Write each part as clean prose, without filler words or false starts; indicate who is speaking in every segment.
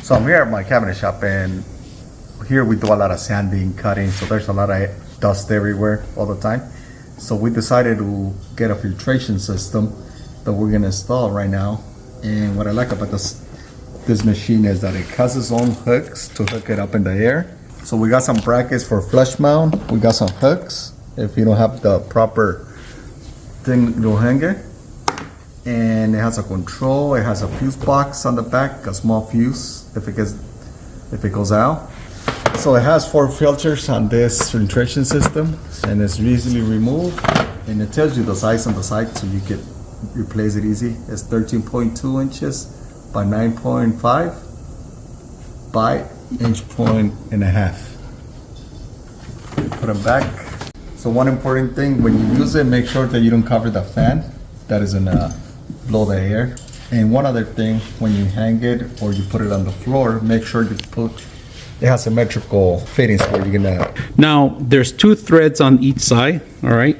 Speaker 1: So I'm here at my cabinet shop, and here we do a lot of sanding, cutting, so there's a lot of dust everywhere all the time. So we decided to get a filtration system that we're gonna install right now. And what I like about this machine is that it has its own hooks to hook it up in the air. So we got some brackets for flush mount, we got some hooks if you don't have the proper thing to hang it. And it has a control, it has a fuse box on the back, a small fuse if it goes out. So it has 4 filters on this filtration system, and it's easily removed, and it tells you the size on the side so you can replace it easy. It's 13.2 inches by 9.5 by inch point and a half. Put them back. So one important thing, when you use it, make sure that you don't cover the fan. That is gonna blow the air. And one other thing, when you hang it or you put it on the floor, make sure you put it has symmetrical fittings where you're gonna.
Speaker 2: Now there's 2 threads on each side. All right,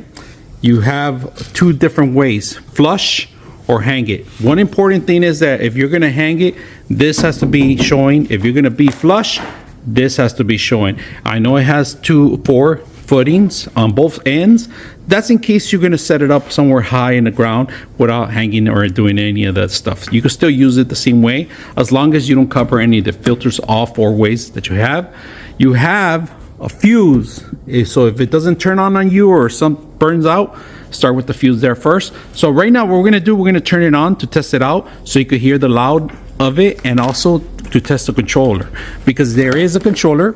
Speaker 2: you have 2 different ways: flush or hang it. One important thing is that if you're gonna hang it, this has to be showing. If you're gonna be flush, this has to be showing. I know it has 4 footings on both ends. That's in case you're gonna set it up somewhere high in the ground without hanging or doing any of that stuff. You can still use it the same way as long as you don't cover any of the filters all 4 ways that you have. You have a fuse, so if it doesn't turn on you or some burns out, start with the fuse there first. So right now what we're gonna do, we're gonna turn it on to test it out so you could hear the loud of it, and also to test the controller, because there is a controller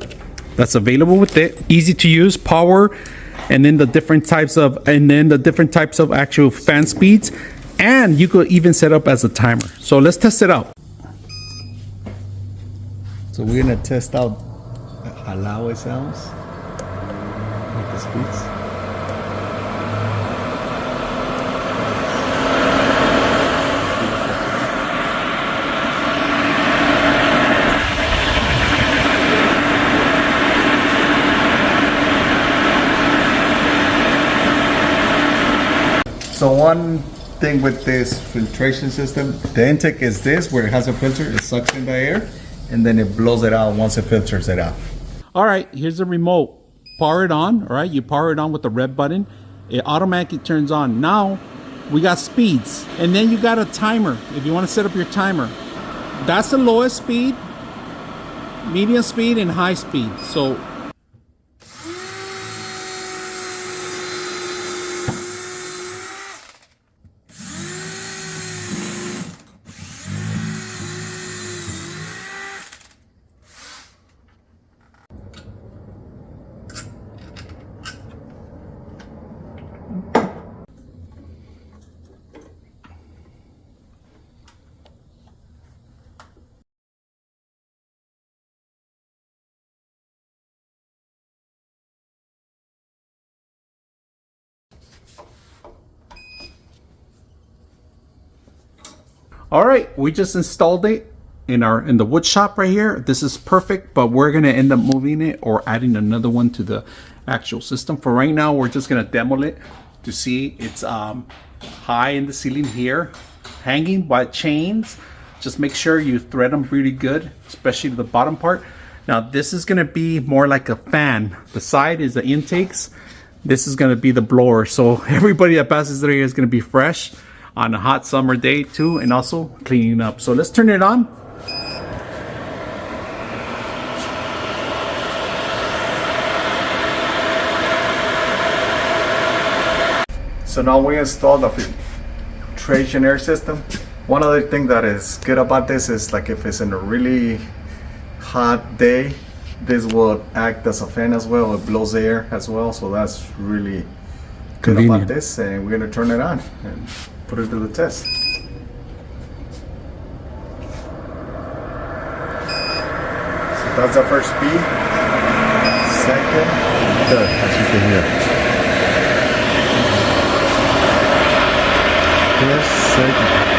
Speaker 2: that's available with it, easy to use, power, and then the different types of actual fan speeds, and you could even set up as a timer. So let's test it out.
Speaker 1: So we're gonna test out how loud it sounds with the speeds. So one thing with this filtration system, the intake is this, where it has a filter, it sucks in the air, and then it blows it out once it filters it out.
Speaker 2: All right, here's the remote. Power it on, all right? You power it on with the red button. It automatically turns on. Now, we got speeds, and then you got a timer if you want to set up your timer. That's the lowest speed, medium speed, and high speed. So all right, we just installed it in the wood shop right here. This is perfect, but we're gonna end up moving it or adding another one to the actual system. For right now, we're just gonna demo it to see. It's high in the ceiling here, hanging by chains. Just make sure you thread them really good, especially the bottom part. Now this is gonna be more like a fan. The side is the intakes. This is gonna be the blower. So everybody that passes through here is gonna be fresh on a hot summer day too, and also cleaning up. So let's turn it on.
Speaker 1: So now we installed the filtration air system. One other thing that is good about this is, like, if it's in a really hot day, this will act as a fan as well. It blows air as well, so that's really good about this. And we're gonna turn it on and put it to the test. So that's the first speed, second, third, as you can hear. First, second.